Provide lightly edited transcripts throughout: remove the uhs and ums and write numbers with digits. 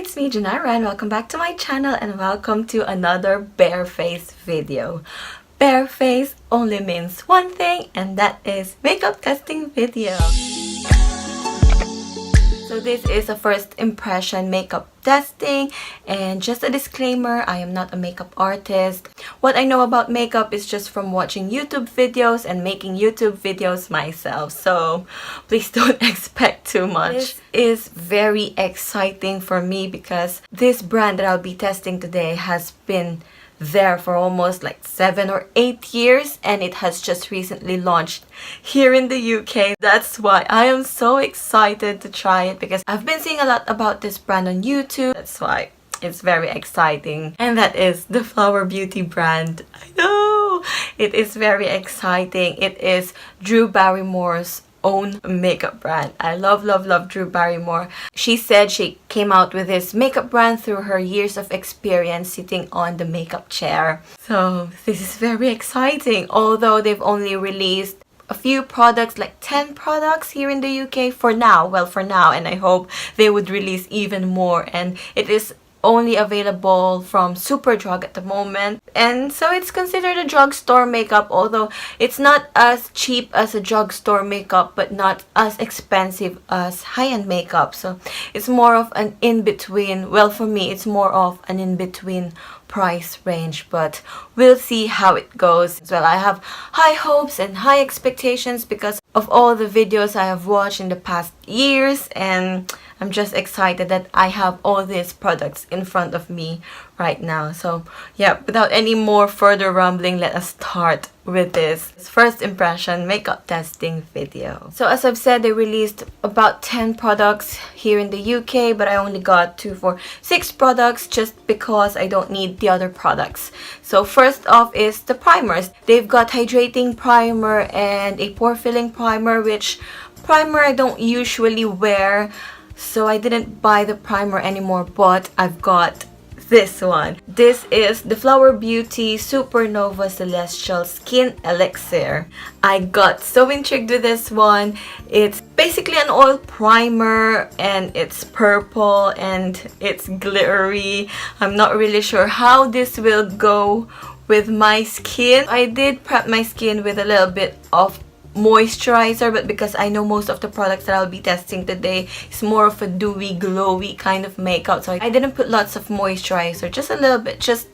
it's me Janara and welcome back to my channel and welcome to another bare face video. Bare face only means one thing, and that is makeup testing video. So this is a first impression makeup testing, and just a disclaimer, I am not a makeup artist. What I know about makeup is just from watching YouTube videos and making YouTube videos myself, so please don't expect too much. This is very exciting for me because this brand that I'll be testing today has been there for almost like 7 or 8 years, and it has just recently launched here in the UK. That's why I am so excited to try it, because I've been seeing a lot about this brand on YouTube. That's why it's very exciting. And that is the Flower Beauty brand. I know! It is very exciting. It is Drew Barrymore's own makeup brand. I love Drew Barrymore. She said she came out with this makeup brand through her years of experience sitting on the makeup chair. So this is very exciting. Although they've only released a few products, like 10 products here in the UK for now. Well, for now, and I hope they would release even more. And it is only available from Superdrug at the moment, and so it's considered a drugstore makeup, although it's not as cheap as a drugstore makeup but not as expensive as high-end makeup. So it's more of an in-between. Well, for me it's more of an in-between price range, but we'll see how it goes. Well, I have high hopes and high expectations because of all the videos I have watched in the past years, and I'm just excited that I have all these products in front of me right now. So yeah, without any more further rambling, let us start with this first impression makeup testing video. So as I've said, they released about 10 products here in the UK, but I only got 2 for 6 products just because I don't need the other products. So first off is the primers. They've got hydrating primer and a pore filling primer, which primer I don't usually wear, so I didn't buy the primer anymore, but I've got this one. This is the Flower Beauty Supernova Celestial Skin Elixir. I got so intrigued with this one. It's basically an oil primer and it's purple and it's glittery. I'm not really sure how this will go with my skin. I did prep my skin with a little bit of moisturizer, but because I know most of the products that I'll be testing today is more of a dewy, glowy kind of makeup, so I didn't put lots of moisturizer, just a little bit, just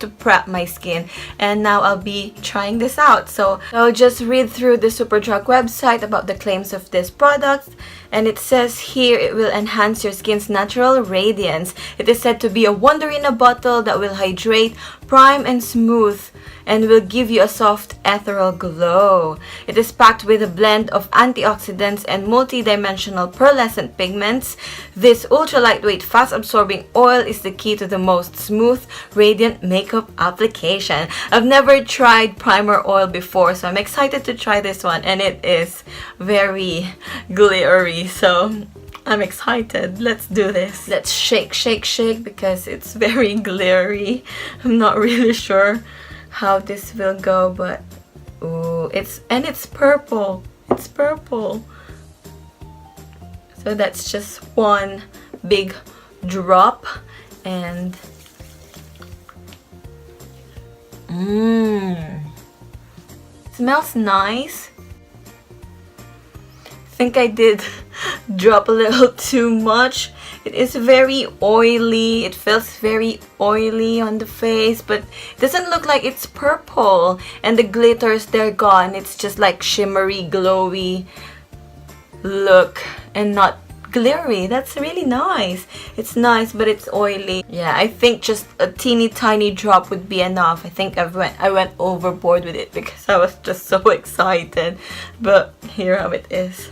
to prep my skin. And now I'll be trying this out. So I'll just read through the Superdrug website about the claims of this product, and it says here it will enhance your skin's natural radiance. It is said to be a wonder in a bottle that will hydrate, prime and smooth, and will give you a soft ethereal glow. It is packed with a blend of antioxidants and multi-dimensional pearlescent pigments. This ultra lightweight, fast absorbing oil is the key to the most smooth, radiant makeup application. I've never tried primer oil before, so I'm excited to try this one, and it is very glittery, so I'm excited. Let's do this. Let's shake because it's very glittery. I'm not really sure how this will go, but ooh, it's purple. It's purple. So that's just one big drop, and smells nice. I think I did drop a little too much. It is very oily. It feels very oily on the face, but it doesn't look like it's purple. And the glitters, they're gone. It's just like shimmery, glowy look and not glittery. That's really nice. It's nice, but it's oily. Yeah, I think just a teeny tiny drop would be enough. I think I went overboard with it because I was just so excited. But here how it is.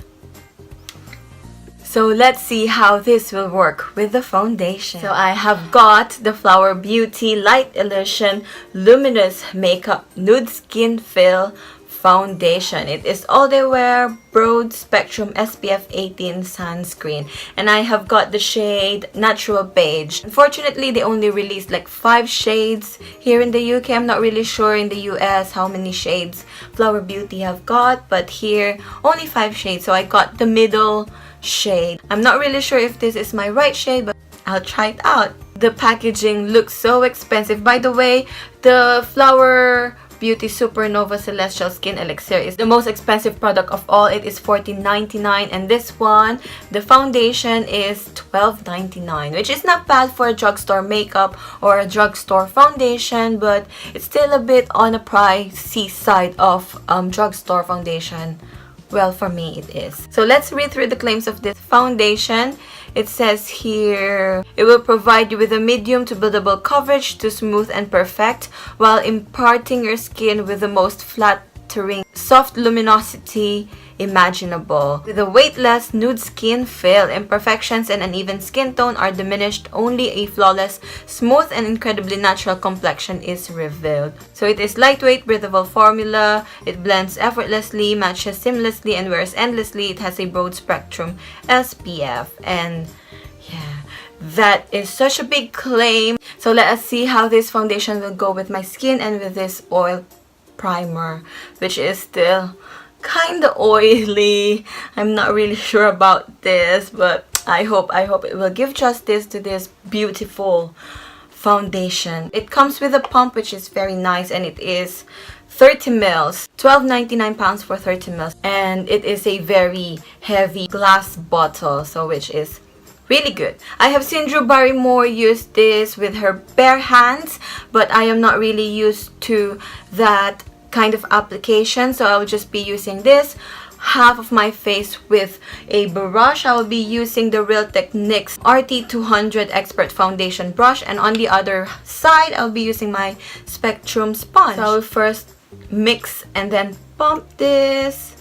So let's see how this will work with the foundation. So I have got the Flower Beauty Light Illusion Luminous Makeup Nude Skin Fill Foundation. It is all day wear broad spectrum SPF 18 sunscreen, and I have got the shade Natural Beige. Unfortunately, they only released like 5 shades here in the UK. I'm not really sure in the US how many shades Flower Beauty have got, but here only 5 shades, so I got the middle shade. I'm not really sure if this is my right shade, but I'll try it out. The packaging looks so expensive. By the way, the Flower Beauty Supernova Celestial Skin Elixir is the most expensive product of all. It is $14.99, and this one, the foundation, is $12.99, which is not bad for a drugstore makeup or a drugstore foundation, but it's still a bit on the pricey side of drugstore foundation. Well, for me it is. So let's read through the claims of this foundation. It says here, it will provide you with a medium to buildable coverage to smooth and perfect, while imparting your skin with the most flattering soft luminosity imaginable. With a weightless nude skin feel, imperfections and uneven skin tone are diminished. Only a flawless, smooth and incredibly natural complexion is revealed. So it is lightweight, breathable formula. It blends effortlessly, matches seamlessly, and wears endlessly. It has a broad spectrum SPF, and yeah, that is such a big claim. So let us see how this foundation will go with my skin and with this oil primer, which is still kind of oily. I'm not really sure about this, but I hope it will give justice to this beautiful foundation. It comes with a pump, which is very nice, and it is 30 mils, £12.99 for 30 mils, and it is a very heavy glass bottle, so which is really good. I have seen Drew Barrymore use this with her bare hands, but I am not really used to that kind of application, so I'll just be using this half of my face with a brush. I will be using the Real Techniques RT200 Expert Foundation brush, and on the other side I'll be using my Spectrum sponge. So I will first mix and then pump this.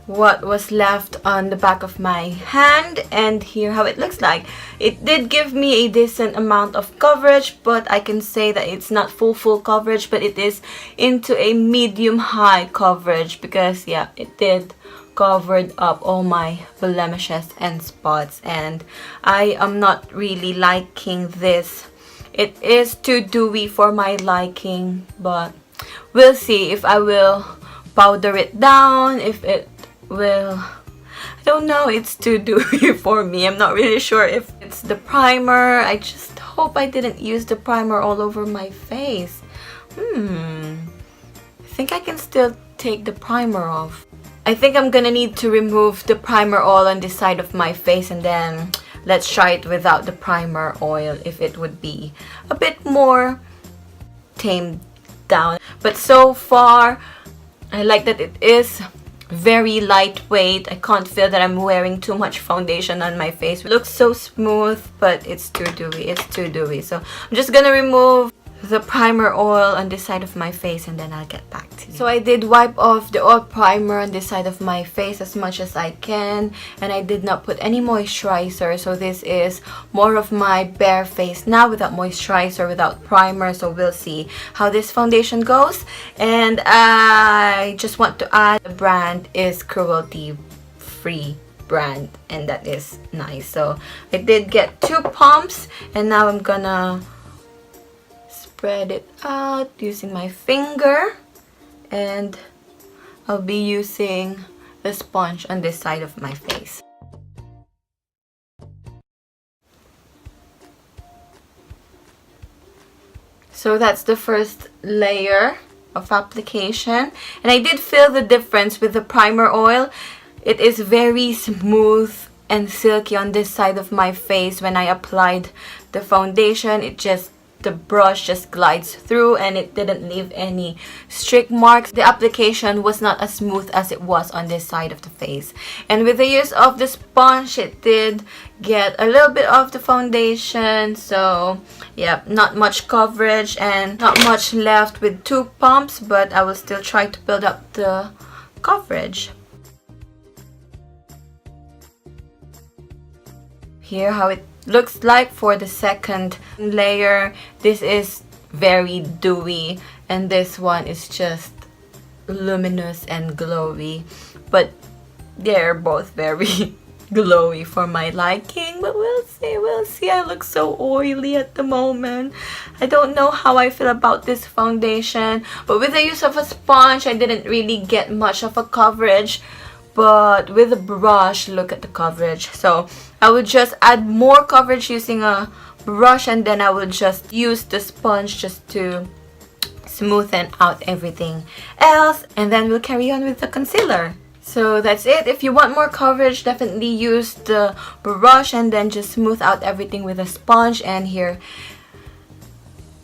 What was left on the back of my hand, and here how it looks like. It did give me a decent amount of coverage, but I can say that it's not full coverage, but it is into a medium high coverage, because yeah, it did covered up all my blemishes and spots, and I am not really liking this. It is too dewy for my liking, but we'll see if I will powder it down, if it will. I don't know, it's too dewy for me. I'm not really sure if it's the primer. I just hope I didn't use the primer all over my face. I think I can still take the primer off. I think I'm gonna need to remove the primer oil on this side of my face, and then let's try it without the primer oil, if it would be a bit more tamed down. But so far, I like that it is very lightweight. I can't feel that I'm wearing too much foundation on my face. It looks so smooth, but it's too dewy. It's too dewy. So I'm just gonna remove the primer oil on this side of my face, and then I'll get back to you. So I did wipe off the oil primer on this side of my face as much as I can, and I did not put any moisturizer. So this is more of my bare face now without moisturizer, without primer. So we'll see how this foundation goes. And I just want to add, the brand is cruelty free brand, and that is nice. So I did get 2 pumps, and now I'm gonna spread it out using my finger, and I'll be using the sponge on this side of my face. So that's the first layer of application, and I did feel the difference with the primer oil. It is very smooth and silky on this side of my face. When I applied the foundation, the brush just glides through, and it didn't leave any streak marks. The application was not as smooth as it was on this side of the face. And with the use of the sponge, it did get a little bit of the foundation. So yeah, not much coverage and not much left with 2 pumps, but I will still try to build up the coverage. Here how it looks like for the second layer. This is very dewy, and this one is just luminous and glowy, but they're both very glowy for my liking. But we'll see. I look so oily at the moment. I don't know how I feel about this foundation, but with the use of a sponge, I didn't really get much of a coverage. But with a brush, look at the coverage. So I would just add more coverage using a brush, and then I would just use the sponge just to smoothen out everything else, and then we'll carry on with the concealer. So that's it. If you want more coverage, definitely use the brush and then just smooth out everything with a sponge. And here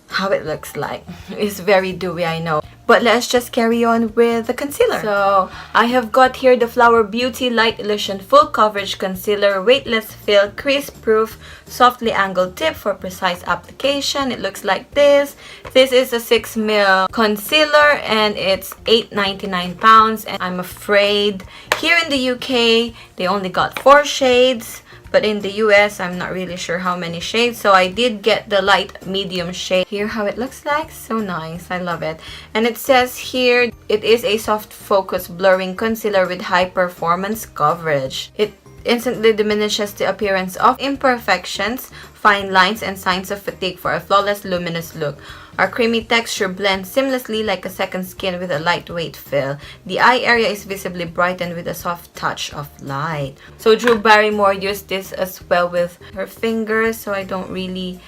how it looks like. It's very dewy, I know. But let's just carry on with the concealer. So I have got here the Flower Beauty Light Illusion Full Coverage Concealer, Weightless Fill, Crease Proof, Softly Angled Tip for precise application. It looks like this. This is a 6ml concealer, and it's £8.99. And I'm afraid here in the UK they only got 4 shades. But in the US, I'm not really sure how many shades. So I did get the light medium shade. Here how it looks like. So nice. I love it. And it says here, it is a soft focus blurring concealer with high performance coverage. It instantly diminishes the appearance of imperfections, fine lines, and signs of fatigue for a flawless, luminous look. Our creamy texture blends seamlessly like a second skin with a lightweight fill. The eye area is visibly brightened with a soft touch of light. So Drew Barrymore used this as well with her fingers, so I don't really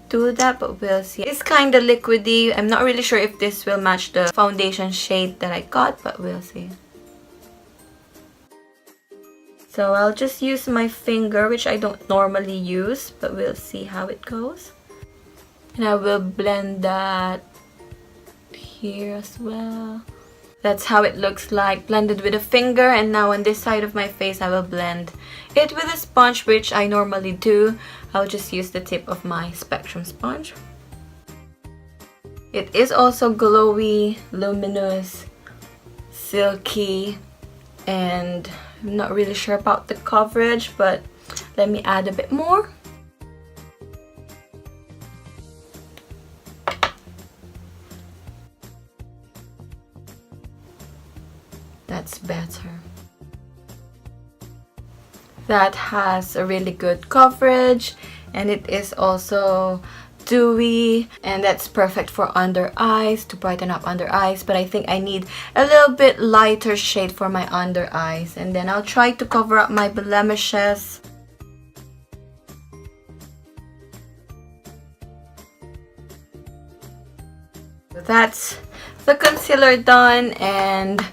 do that, but we'll see. It's kind of liquidy. I'm not really sure if this will match the foundation shade that I got, but we'll see. So I'll just use my finger, which I don't normally use, but we'll see how it goes. And I will blend that here as well. That's how it looks like, blended with a finger. And now on this side of my face, I will blend it with a sponge, which I normally do. I'll just use the tip of my Spectrum sponge. It is also glowy, luminous, silky, and I'm not really sure about the coverage, but let me add a bit more. That's better. That has a really good coverage, and it is also dewy, and that's perfect for under eyes, to brighten up under eyes. But I think I need a little bit lighter shade for my under eyes, and then I'll try to cover up my blemishes. That's the concealer done, and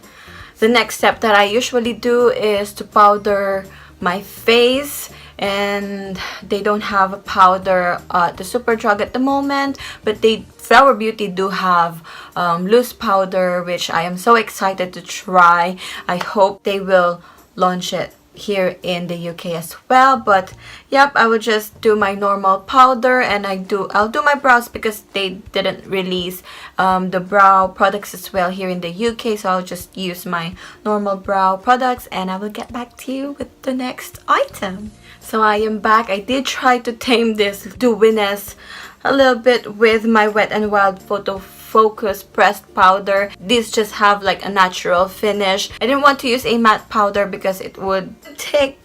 the next step that I usually do is to powder my face, and they don't have a powder at the Superdrug at the moment, but Flower Beauty do have loose powder, which I am so excited to try. I hope they will launch it here in the UK as well. But yep, I would just do my normal powder, and I'll do my brows because they didn't release the brow products as well here in the UK, so I'll just use my normal brow products, and I will get back to you with the next item. So I am back. I did try to tame this dewiness a little bit with my Wet n Wild Photo Focus pressed powder. These just have like a natural finish. I didn't want to use a matte powder because it would take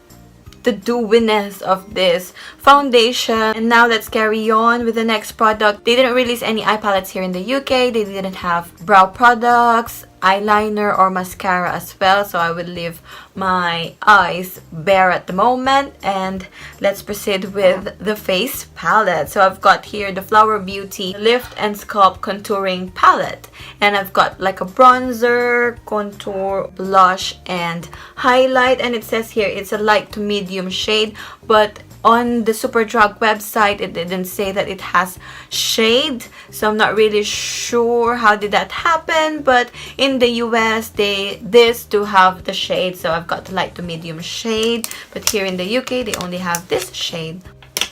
the dewiness of this foundation. And now let's carry on with the next product. They didn't release any eye palettes here in the UK. They didn't have brow products, eyeliner, or mascara as well, so I will leave my eyes bare at the moment. And let's proceed with the face palette. So I've got here the Flower Beauty Lift and Sculpt Contouring Palette, and I've got like a bronzer, contour, blush, and highlight. And it says here it's a light to medium shade, but on the Superdrug website it didn't say that it has shade, so I'm not really sure how did that happen. But in the US this do have the shade, so I've got the light to medium shade, but here in the UK they only have this shade.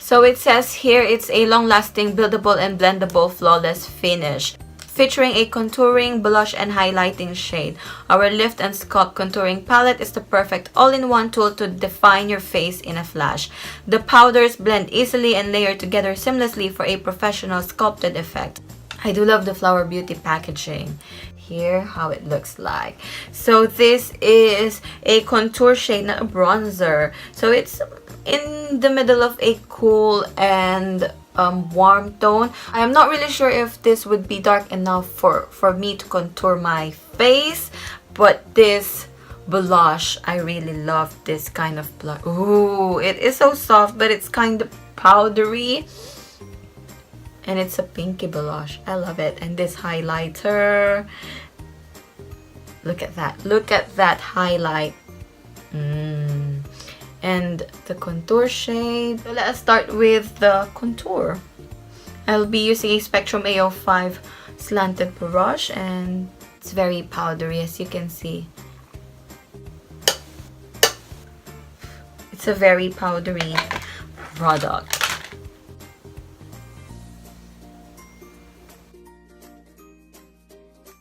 So it says here it's a long-lasting, buildable, and blendable flawless finish, featuring a contouring, blush, and highlighting shade. Our Lift and Sculpt Contouring Palette is the perfect all-in-one tool to define your face in a flash. The powders blend easily and layer together seamlessly for a professional sculpted effect. I do love the Flower Beauty packaging. Here how it looks like. So this is a contour shade, not a bronzer. So it's in the middle of a cool and warm tone. I am not really sure if this would be dark enough for me to contour my face, but this blush, I really love this kind of blush. Ooh, it is so soft, but it's kind of powdery, and it's a pinky blush. I love it. And this highlighter, look at that highlight. And the contour shade. So let us start with the contour. I'll be using a Spectrum A05 slanted brush, and it's very powdery, as you can see. It's a very powdery product.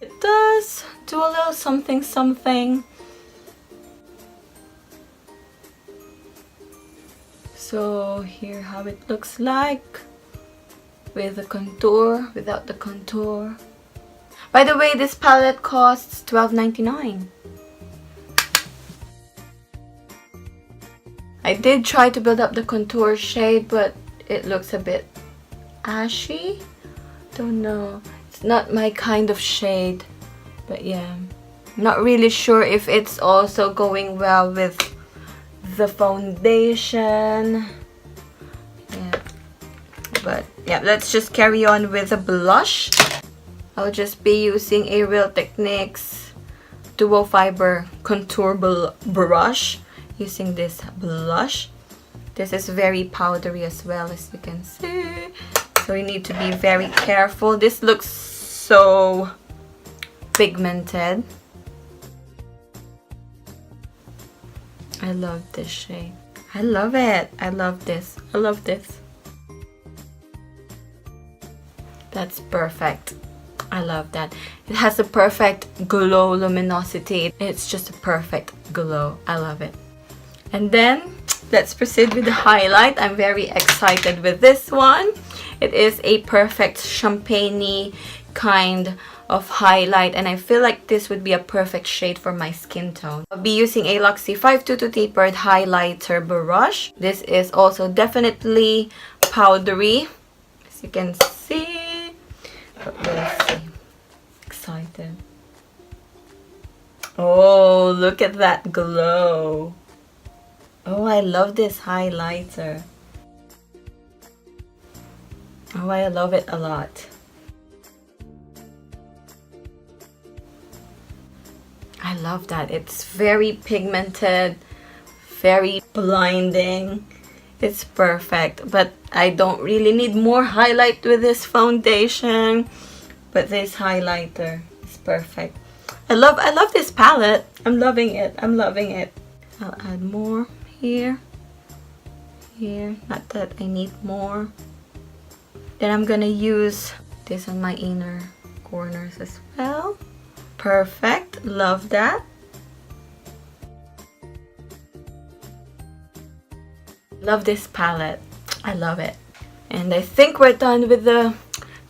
It does do a little something. So here how it looks like with the contour, without the contour. By the way, this palette costs $12.99. I did try to build up the contour shade, but it looks a bit ashy. Don't know. It's not my kind of shade. But yeah, I'm not really sure if it's also going well with the foundation. Yeah, but yeah, let's just carry on with the blush. I'll just be using a Real Techniques Duo Fiber Contour Brush, using this blush. This is very powdery as well, as you can see, so you need to be very careful. This looks so pigmented. I love this shade. I love it. I love this. I love this. That's perfect. I love that. It has a perfect glow luminosity. It's just a perfect glow. I love it. And then let's proceed with the highlight. I'm very excited with this one. It is a perfect champagne-y kind of highlight, and I feel like this would be a perfect shade for my skin tone. I'll be using a Luxie 522 tapered highlighter brush. This is also definitely powdery, as you can see. But we'll see. Excited. Oh, look at that glow. Oh, I love this highlighter. Oh, I love it a lot. I love that. It's very pigmented, very blinding. It's perfect, but I don't really need more highlight with this foundation. But this highlighter is perfect. I love this palette. I'm loving it. I'm loving it. I'll add more here. Here, not that I need more. Then I'm gonna use this on my inner corners as well. Perfect, love that. Love this palette, I love it. And I think we're done with the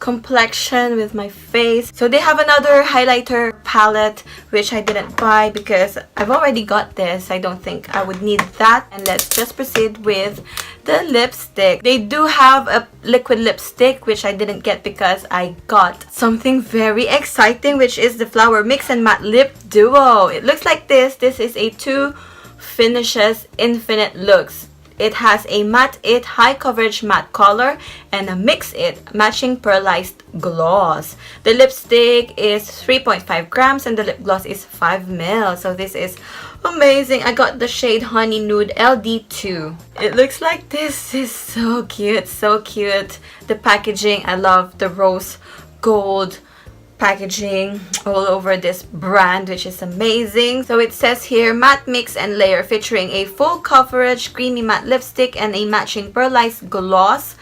complexion, with my face. So they have another highlighter palette which I didn't buy because I've already got this. I don't think I would need that. And let's just proceed with the lipstick. They do have a liquid lipstick which I didn't get because I got something very exciting, which is the Flower Mix and Matte Lip Duo. It looks like this. This is a 2 finishes infinite looks. It has a Matte It high coverage matte color and a Mix It matching pearlized gloss. The lipstick is 3.5 grams and the lip gloss is 5 ml. So this is amazing. I got the shade Honey Nude LD2. It looks like this. Is so cute, so cute. The packaging, I love the rose gold packaging all over this brand, which is amazing. So it says here, matte mix and layer featuring a full coverage creamy matte lipstick and a matching pearlized gloss.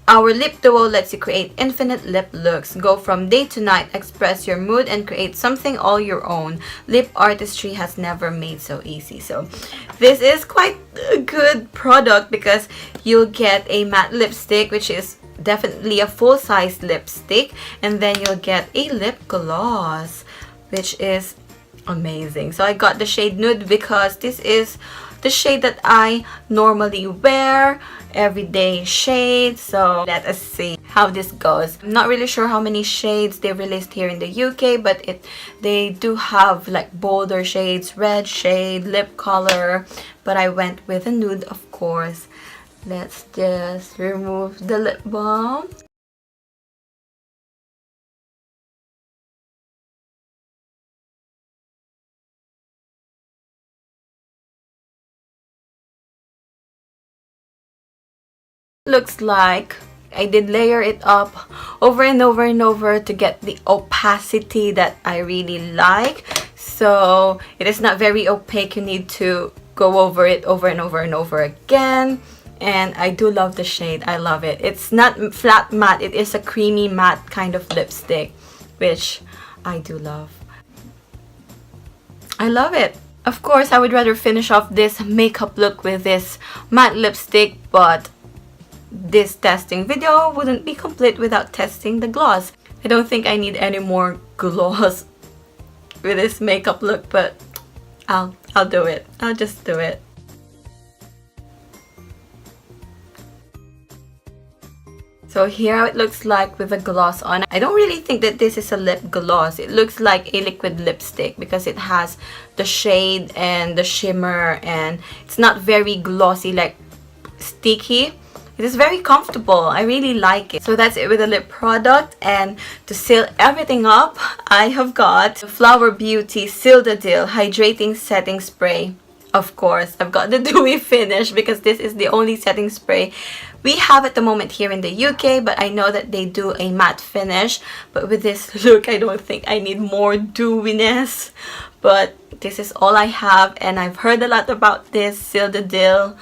Our lip duo lets you create infinite lip looks. Go from day to night, express your mood and create something all your own. Lip artistry has never made so easy. So this is quite a good product because you'll get a matte lipstick, which is definitely a full-size lipstick, and then you'll get a lip gloss, which is amazing. So I got the shade Nude because this is the shade that I normally wear, everyday shade. So let us see how this goes. I'm not really sure how many shades they released here in the UK, but they do have like bolder shades, red shade, lip color, but I went with a nude, of course. Let's just remove the lip balm. Looks like I did layer it up over and over and over to get the opacity that I really like. So it is not very opaque. You need to go over it over and over and over again. And I do love the shade. I love it. It's not flat matte. It is a creamy matte kind of lipstick, which I do love. I love it. Of course, I would rather finish off this makeup look with this matte lipstick, but this testing video wouldn't be complete without testing the gloss. I don't think I need any more gloss with this makeup look, but I'll do it. I'll just do it. So here how it looks like with the gloss on. I don't really think that this is a lip gloss. It looks like a liquid lipstick because it has the shade and the shimmer, and it's not very glossy, like sticky. It is very comfortable. I really like it. So that's it with the lip product. And to seal everything up, I have got the Flower Beauty Seal the Deal Hydrating Setting Spray. Of course, I've got the dewy finish because this is the only setting spray we have at the moment here in the UK, but I know that they do a matte finish. But with this look, I don't think I need more dewiness. But this is all I have, and I've heard a lot about this Seal the Deal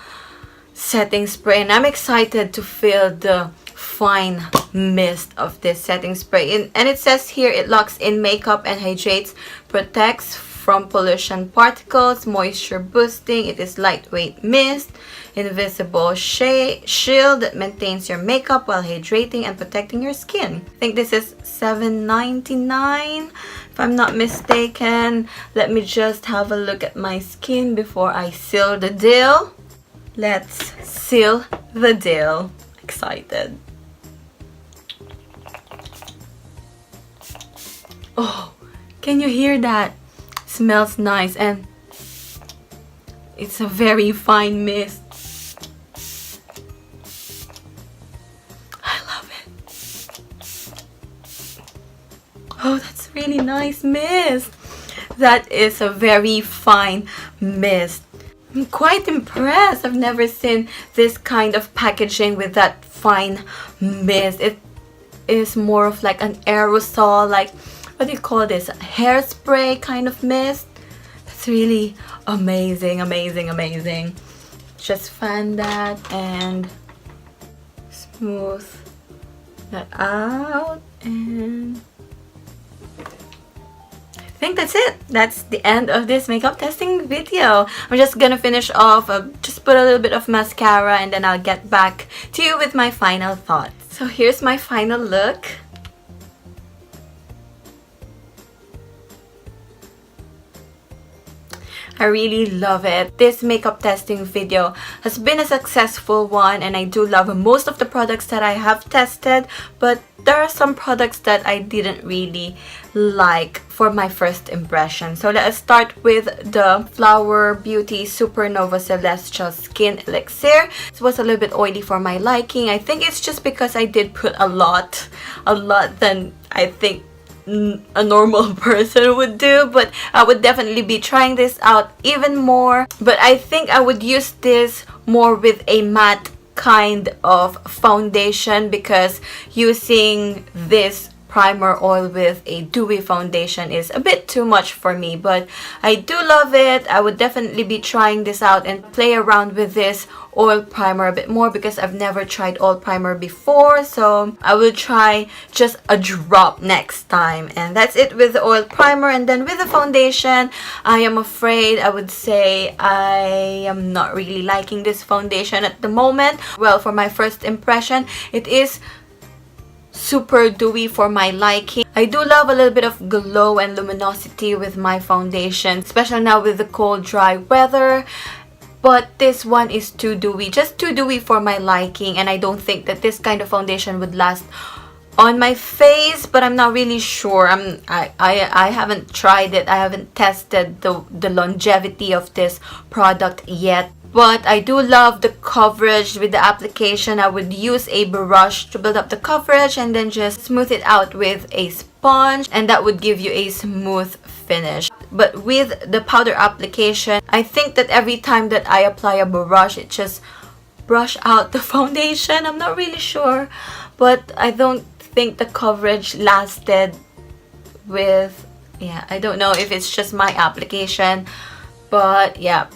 setting spray, and I'm excited to feel the fine mist of this setting spray. And it says here it locks in makeup and hydrates, protects from pollution particles, moisture boosting. It is lightweight mist, invisible shield that maintains your makeup while hydrating and protecting your skin. I think this is $7.99 if I'm not mistaken. Let me just have a look at my skin before I seal the deal. Let's seal the deal. Excited. Oh, can you hear that? Smells nice, and it's a very fine mist. I love it. Oh, that's really nice mist. That is a very fine mist. I'm quite impressed. I've never seen this kind of packaging with that fine mist. It is more of like an aerosol, like, what do you call this? Hairspray kind of mist. That's It's really amazing, amazing, amazing. Just fan that and smooth that out, and I think that's it. That's the end of this makeup testing video. I'm just gonna finish off, just put a little bit of mascara, and then I'll get back to you with my final thoughts. So here's my final look. I really love it. This makeup testing video has been a successful one, and I do love most of the products that I have tested, but there are some products that I didn't really like for my first impression. So let's start with the Flower Beauty Supernova Celestial Skin Elixir. This was a little bit oily for my liking. I think it's just because I did put a lot than I think a normal person would do, but I would definitely be trying this out even more. But I think I would use this more with a matte kind of foundation, because using this primer oil with a dewy foundation is a bit too much for me. But I do love it. I would definitely be trying this out and play around with this oil primer a bit more, because I've never tried oil primer before, so I will try just a drop next time. And that's it with the oil primer. And then with the foundation, I am afraid I would say I am not really liking this foundation at the moment. Well, for my first impression, it is super dewy for my liking. I do love a little bit of glow and luminosity with my foundation, especially now with the cold, dry weather. But this one is too dewy, just too dewy for my liking, and I don't think that this kind of foundation would last on my face, but I'm not really sure. I haven't tried it. I haven't tested the longevity of this product yet. But I do love the coverage with the application. I would use a brush to build up the coverage and then just smooth it out with a sponge, and that would give you a smooth finish. But with the powder application, I think that every time that I apply a brush, it just brush out the foundation. I'm not really sure, but I don't think the coverage lasted with, yeah, I don't know if it's just my application, but yeah,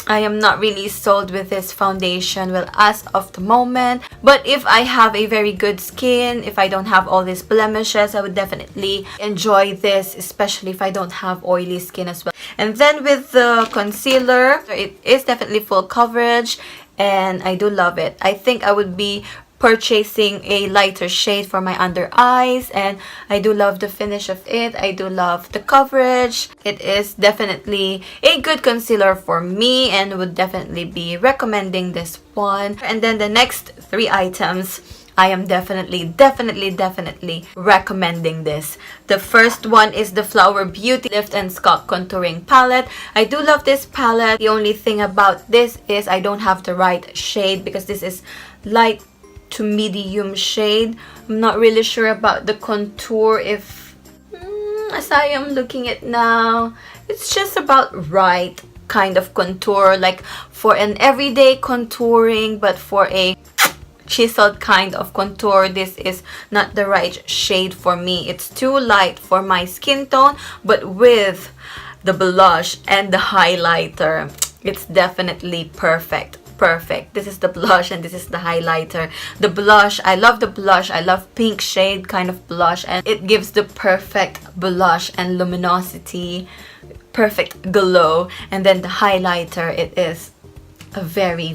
I am not really sold with this foundation, well, as of the moment. But if I have a very good skin, if I don't have all these blemishes, I would definitely enjoy this, especially if I don't have oily skin as well. And then with the concealer, it is definitely full coverage, and I do love it. I think I would be purchasing a lighter shade for my under eyes, and I do love the finish of it. I do love the coverage. It is definitely a good concealer for me, and would definitely be recommending this one. And then the next three items, I am definitely recommending this. The first one is the Flower Beauty Lift and Sculpt Contouring Palette. I do love this palette. The only thing about this is I don't have the right shade, because this is light to medium shade. I'm not really sure about the contour. If as I am looking at now, it's just about right kind of contour, like for an everyday contouring. But for a chiseled kind of contour, this is not the right shade for me. It's too light for my skin tone. But with the blush and the highlighter, it's definitely perfect. This is the blush and this is the highlighter. The blush, I love the blush. I love pink shade kind of blush, and it gives the perfect blush and luminosity, perfect glow. And then the highlighter, it is a very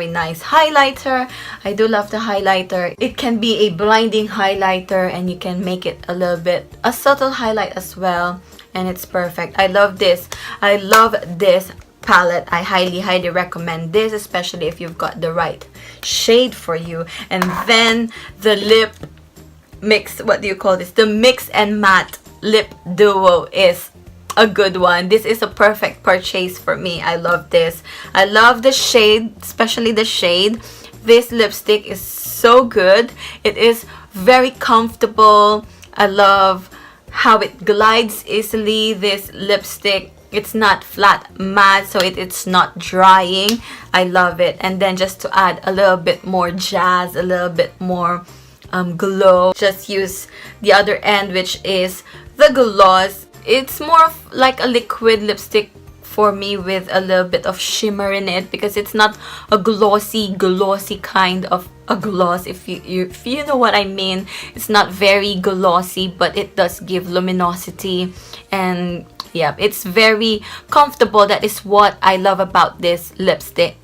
nice highlighter. I do love the highlighter. It can be a blinding highlighter, and you can make it a little bit a subtle highlight as well, and it's perfect. I love this. I love this palette. I highly recommend this, especially if you've got the right shade for you. And then the lip mix, what do you call this? The mix and matte lip duo is a good one. This is a perfect purchase for me. I love this. I love the shade, especially the shade. This lipstick is so good. It is very comfortable. I love how it glides easily. This lipstick, it's not flat matte, so it's not drying. I love it. And then just to add a little bit more jazz, a little bit more glow, just use the other end, which is the gloss. It's more of like a liquid lipstick for me with a little bit of shimmer in it, because it's not a glossy kind of a gloss, if you know what I mean. It's not very glossy, but it does give luminosity, and yeah, it's very comfortable. That is what I love about this lipstick.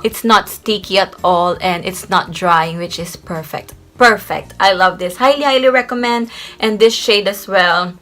It's not sticky at all, and it's not drying, which is perfect. I love this. Highly recommend. And this shade as well,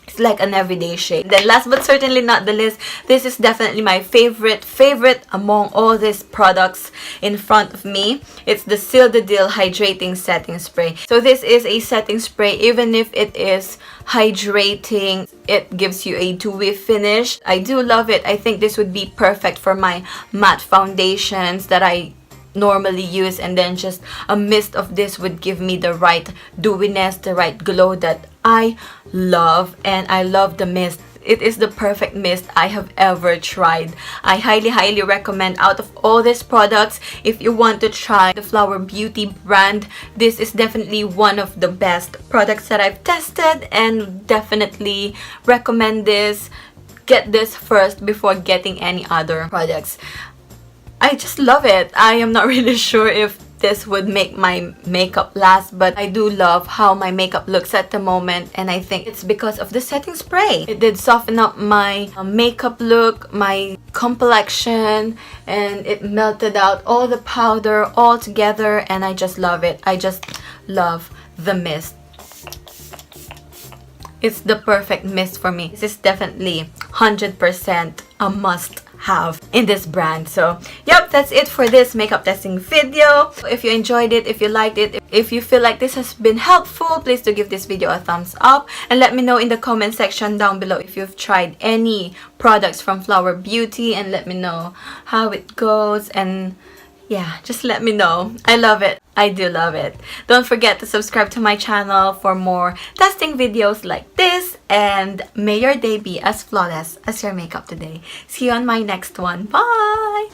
it's like an everyday shade. Then last but certainly not the least, this is definitely my favorite among all these products in front of me. It's the Seal the Deal Hydrating Setting Spray. So this is a setting spray. Even if it is hydrating, it gives you a dewy finish. I do love it. I think this would be perfect for my matte foundations that I normally use, and then just a mist of this would give me the right dewiness, the right glow that I love. And I love the mist. It is the perfect mist I have ever tried. I highly recommend. Out of all these products, if you want to try the Flower Beauty brand, this is definitely one of the best products that I've tested, and definitely recommend this. Get this first before getting any other products. I just love it. I am not really sure if this would make my makeup last, but I do love how my makeup looks at the moment, and I think it's because of the setting spray. It did soften up my makeup look, my complexion, and it melted out all the powder all together, and I just love it. I just love the mist. It's the perfect mist for me. This is definitely 100% a must have in this brand. So yep, that's it for this makeup testing video. If you enjoyed it, if you liked it, if you feel like this has been helpful, please do give this video a thumbs up, and let me know in the comment section down below if you've tried any products from Flower Beauty, and let me know how it goes. And yeah, just let me know. I love it. I do love it. Don't forget to subscribe to my channel for more testing videos like this, and may your day be as flawless as your makeup today. See you on my next one. Bye!